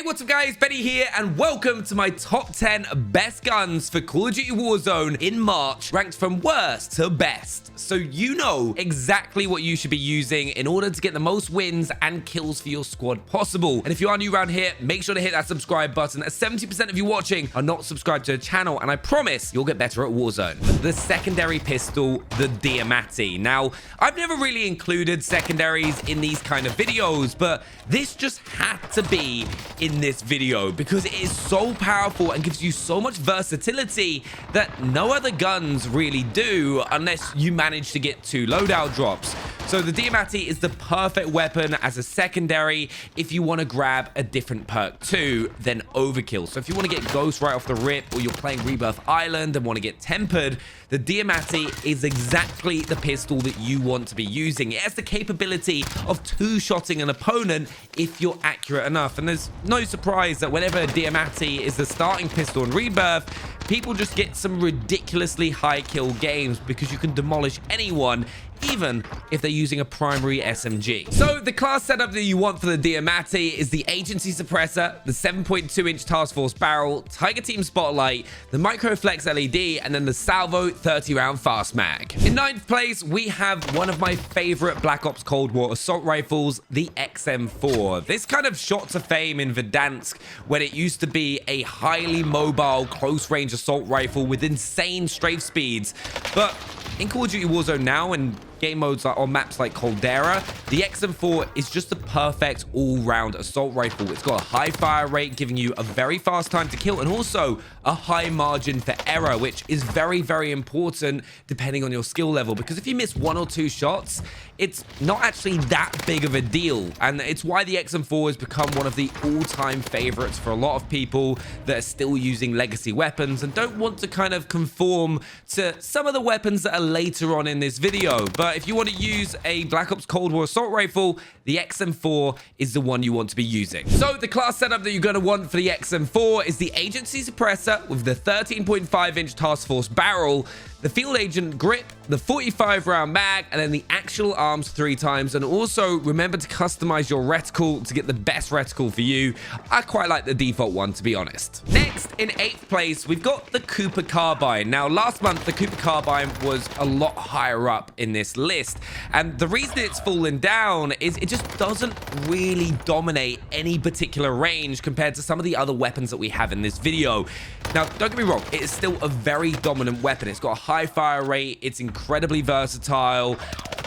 What's up guys, Benny here and welcome to my top 10 best guns for Call of Duty Warzone in March, ranked from worst to best. So you know exactly what you should be using in order to get the most wins and kills for your squad possible. And if you are new around here, make sure to hit that subscribe button, as 70% of you watching are not subscribed to the channel, and I promise you'll get better at Warzone. The secondary pistol, the DIAMATTI. Now, I've never really included secondaries in these kind of videos, but this just had to be in this video because it is so powerful and gives you so much versatility that no other guns really do unless you manage to get 2 loadout drops. So the DIAMATTI is the perfect weapon as a secondary if you want to grab a different perk too than overkill. So if you want to get Ghost right off the rip, or you're playing Rebirth Island and want to get tempered, the DIAMATTI is exactly the pistol that you want to be using. It has the capability of 2-shotting an opponent if you're accurate enough. And there's no surprise that whenever a DIAMATTI is the starting pistol in Rebirth, people just get some ridiculously high kill games because you can demolish anyone, even if they're using a primary SMG. So the class setup that you want for the DIAMATTI is the Agency Suppressor, the 7.2-inch Task Force Barrel, Tiger Team Spotlight, the Microflex LED, and then the Salvo 30-round Fast Mag. In 9th place, we have one of my favorite Black Ops Cold War assault rifles, the XM4. This kind of shot to fame in Verdansk when it used to be a highly mobile, close-range assault rifle with insane strafe speeds. But in Call of Duty Warzone now, and game modes like on maps like Caldera, the XM4 is just the perfect all-round assault rifle. It's got a high fire rate, giving you a very fast time to kill, and also a high margin for error, which is very, very important depending on your skill level, because if you miss 1 or 2 shots, it's not actually that big of a deal. And it's why the XM4 has become one of the all-time favorites for a lot of people that are still using legacy weapons and don't want to kind of conform to some of the weapons that are later on in this video. But if you want to use a Black Ops Cold War assault rifle, the XM4 is the one you want to be using. So the class setup that you're going to want for the XM4 is the Agency Suppressor with the 13.5-inch Task Force Barrel, the Field Agent Grip, the 45-round mag, and then the Axial arms 3 times. And also remember to customize your reticle to get the best reticle for you. I quite like the default one, to be honest. Next, in 8th place, we've got the Cooper Carbine. Now, last month, the Cooper Carbine was a lot higher up in this list. And the reason it's fallen down is it just doesn't really dominate any particular range compared to some of the other weapons that we have in this video. Now, don't get me wrong, it is still a very dominant weapon. It's got a high fire rate, it's incredibly versatile.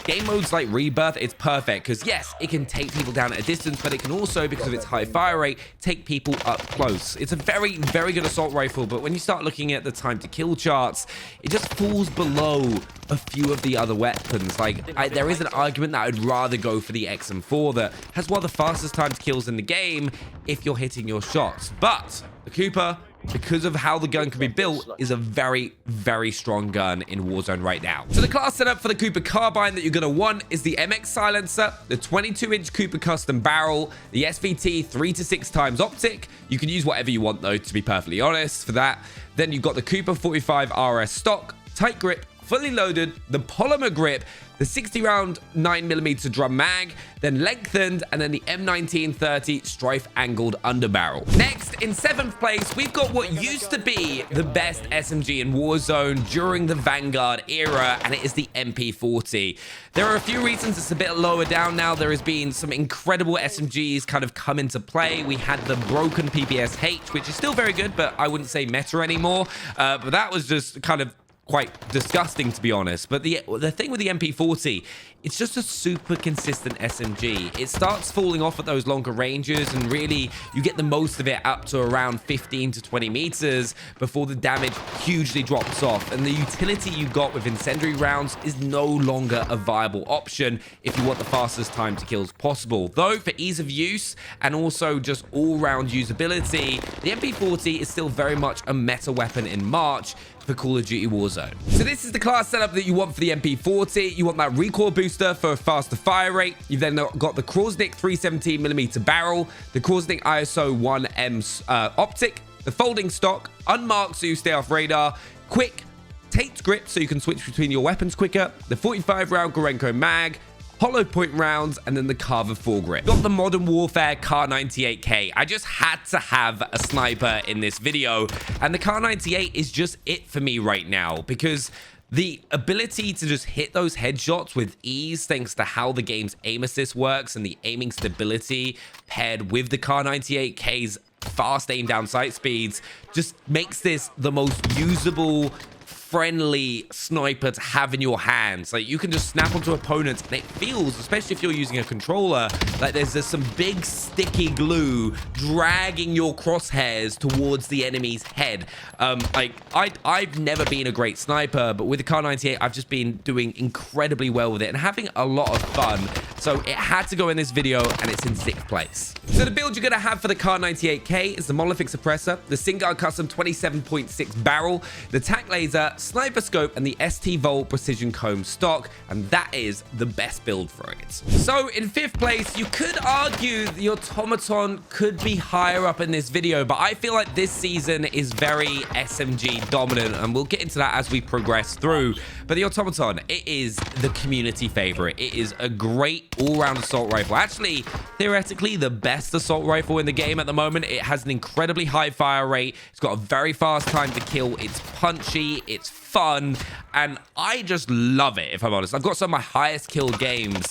Game modes like Rebirth, it's perfect because yes, it can take people down at a distance, but it can also, because of its high fire rate, take people up close. It's a very, very good assault rifle, but when you start looking at the time to kill charts, it just falls below a few of the other weapons. Like, there is an argument that I'd rather go for the XM4 that has one of the fastest time to kills in the game if you're hitting your shots. But the Cooper, because of how the gun can be built, is a very, very strong gun in Warzone right now. So the class setup for the Cooper Carbine that you're going to want is the MX Silencer, the 22-inch Cooper Custom Barrel, the SVT 3 to 6 times optic. You can use whatever you want though, to be perfectly honest, for that. Then you've got the Cooper 45 RS stock, tight grip, fully loaded, the polymer grip, the 60-round 9mm drum mag, then lengthened, and then the M1930 strife angled underbarrel. Next, in 7th place, we've got what used to be the best SMG in Warzone during the Vanguard era, and it is the MP40. There are a few reasons it's a bit lower down now. There has been some incredible SMGs kind of come into play. We had the broken PPSH, which is still very good, but I wouldn't say meta anymore. But that was just kind of quite disgusting, to be honest. But the thing with the MP40, it's just a super consistent SMG. It starts falling off at those longer ranges, and really you get the most of it up to around 15 to 20 meters before the damage hugely drops off, and the utility you got with incendiary rounds is no longer a viable option if you want the fastest time to kills possible. Though for ease of use and also just all-round usability, the MP40 is still very much a meta weapon in March for Call of Duty Warzone. So this is the class setup that you want for the MP40. You want that recoil booster for a faster fire rate. You've then got the Krosnik 317mm barrel, the Krosnik ISO 1M optic, the folding stock, unmarked so you stay off radar, quick, taped grip so you can switch between your weapons quicker, the 45-round Gorenko mag, hollow point rounds, and then the CARB foregrip. Got the Modern Warfare Kar 98K. I just had to have a sniper in this video, and the Kar 98 is just it for me right now, because the ability to just hit those headshots with ease thanks to how the game's aim assist works and the aiming stability paired with the Kar 98K's fast aim down sight speeds just makes this the most usable, friendly sniper to have in your hands. Like, you can just snap onto opponents and it feels, especially if you're using a controller, like there's some big sticky glue dragging your crosshairs towards the enemy's head. Like, I've never been a great sniper, but with the Kar 98 I've just been doing incredibly well with it and having a lot of fun, so it had to go in this video, and it's in 6th place. So the build you're gonna have for the Kar 98K is the monolithic suppressor, the Singular custom 27.6 barrel, the tac laser, sniper scope, and the ST Volt precision comb stock, and that is the best build for it. So in 5th place, you could argue the automaton could be higher up in this video, but I feel like this season is very SMG dominant, and we'll get into that as we progress through. But the automaton, it is the community favorite. It is a great all-round assault rifle. Actually, theoretically, the best assault rifle in the game at the moment. It has an incredibly high fire rate. It's got a very fast time to kill. It's punchy. It's fun. And I just love it, if I'm honest. I've got some of my highest killed games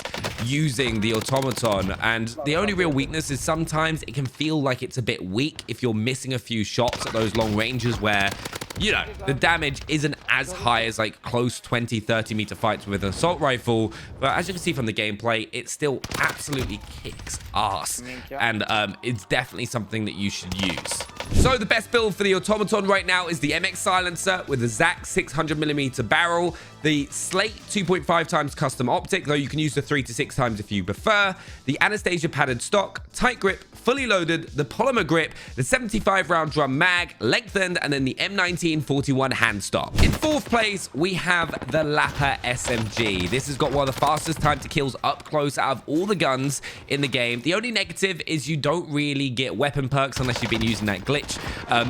using the automaton. And the only real weakness is sometimes it can feel like it's a bit weak if you're missing a few shots at those long ranges where, you know, the damage isn't as high as like close 20-30 meter fights with an assault rifle. But as you can see from the gameplay, it still absolutely kicks ass, and it's definitely something that you should use. So the best build for the automaton right now is the MX silencer with the ZAC 600mm barrel, the Slate 2.5 times custom optic, though you can use the 3 to 6 times if you prefer, the Anastasia padded stock, tight grip, fully loaded, the polymer grip, the 75 round drum mag, lengthened, and then the M1941 hand stock. In 4th place, we have the LAPA SMG. This has got one of the fastest time to kills up close out of all the guns in the game. The only negative is you don't really get weapon perks unless you've been using that glitch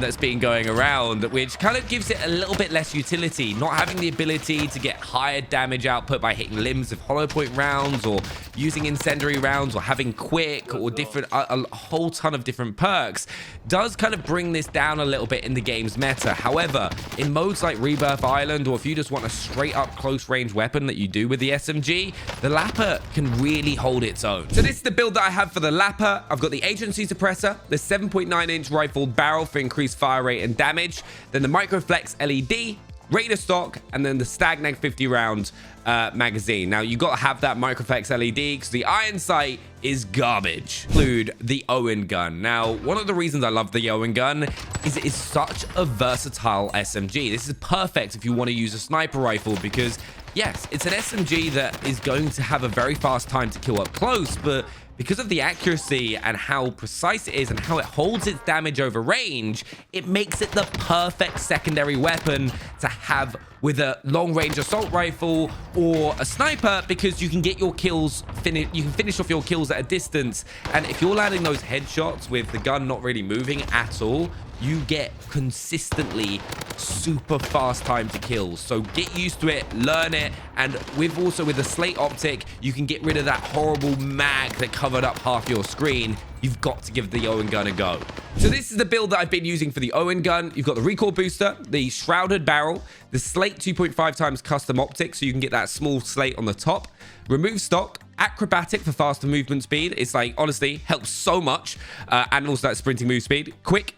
that's been going around, which kind of gives it a little bit less utility. Not having the ability to get higher damage output by hitting limbs with hollow point rounds or using incendiary rounds or having quick or different a whole ton of different perks does kind of bring this down a little bit in the game's meta. However, in modes like Rebirth Island, or if you just want a straight up close range weapon that you do with the SMG, the LAPA can really hold its own. So this is the build that I have for the LAPA. I've got the agency suppressor, the 7.9-inch rifled barrel for increased fire rate and damage, then the Microflex LED, Raider stock, and then the Stagnag 50 round magazine. Now, you got to have that Microflex LED because the iron sight is garbage. Include the Owen gun. Now, one of the reasons I love the Owen gun is it is such a versatile SMG. This is perfect if you want to use a sniper rifle because, yes, it's an SMG that is going to have a very fast time to kill up close, but because of the accuracy and how precise it is and how it holds its damage over range, it makes it the perfect secondary weapon to have with a long-range assault rifle or a sniper, because you can get your kills you can finish off your kills at a distance. And if you're landing those headshots with the gun not really moving at all, you get consistently super fast time to kill. So get used to it, learn it, and with the Slate optic, you can get rid of that horrible mag that covered up half your screen. You've got to give the Owen gun a go. So this is the build that I've been using for the Owen gun. You've got the recoil booster, the shrouded barrel, the Slate 2.5 times custom optic, so you can get that small slate on the top, remove stock, acrobatic for faster movement speed. It's like, honestly, helps so much, and also that sprinting move speed, quick,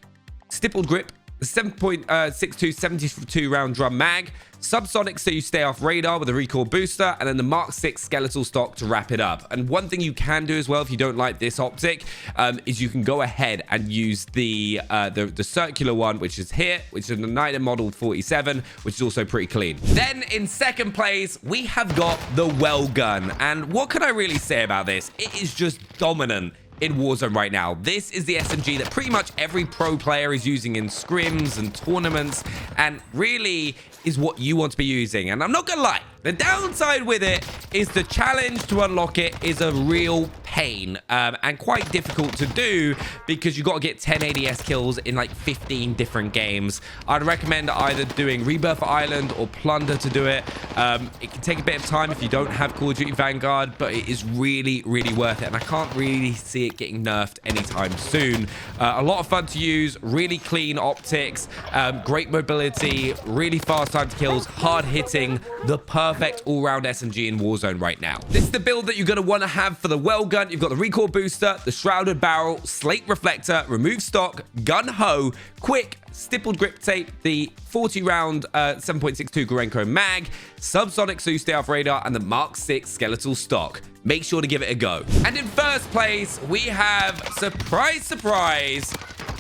stippled grip, the 7.62 72 round drum mag, subsonic so you stay off radar with a recoil booster, and then the Mark 6 skeletal stock to wrap it up. And one thing you can do as well if you don't like this optic is you can go ahead and use the circular one, which is here, which is the Niner Model 47, which is also pretty clean. Then in 2nd place, we have got the Well gun. And what can I really say about this? It is just dominant in Warzone right now. This is the SMG that pretty much every pro player is using in scrims and tournaments, and really is what you want to be using. And I'm not gonna lie, The downside with it is the challenge to unlock it is a real pain and quite difficult to do because you got to get 10 ADS kills in like 15 different games. I'd recommend either doing Rebirth Island or Plunder to do it. It can take a bit of time if you don't have Call of Duty Vanguard, but it is really, really worth it. And I can't really see it getting nerfed anytime soon. A lot of fun to use, really clean optics, great mobility, really fast time to kills, hard hitting, the perfect all-round SMG in Warzone right now. This is the build that you're going to want to have for the well gun. You've got the recoil booster, the shrouded barrel, slate reflector, remove stock, gun hoe, quick, stippled grip tape, the 40-round 7.62 Gorenko mag, subsonic Sioux stealth radar, and the Mark 6 skeletal stock. Make sure to give it a go. And in first place, we have, surprise, surprise,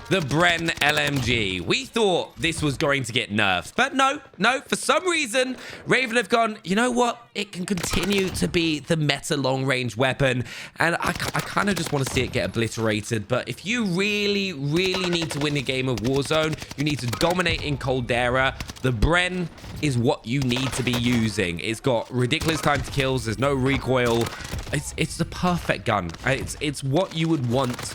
the BREN LMG. We thought this was going to get nerfed, but no, for some reason, Raven have gone, you know what? It can continue to be the meta long-range weapon, and I kind of just want to see it get obliterated. But if you really, really need to win the game of Warzone, you need to dominate in Caldera, the BREN is what you need to be using. It's got ridiculous time to kills. There's no recoil. It's the perfect gun. It's what you would want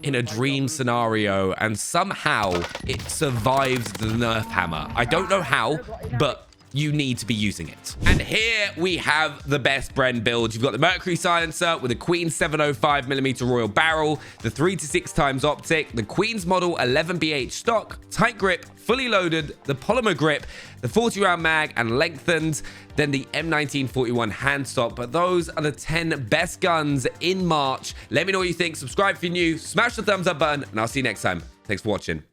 in a dream scenario, and somehow it survives the nerf hammer. I don't know how, but you need to be using it. And here we have the best BREN build. You've got the Mercury silencer with a Queen 705mm Royal barrel, the 3 to 6 times optic, the Queen's model 11BH stock, tight grip, fully loaded, the polymer grip, the 40-round mag and lengthened, then the M1941 hand stock. But those are the 10 best guns in March. Let me know what you think. Subscribe if you're new, smash the thumbs up button, and I'll see you next time. Thanks for watching.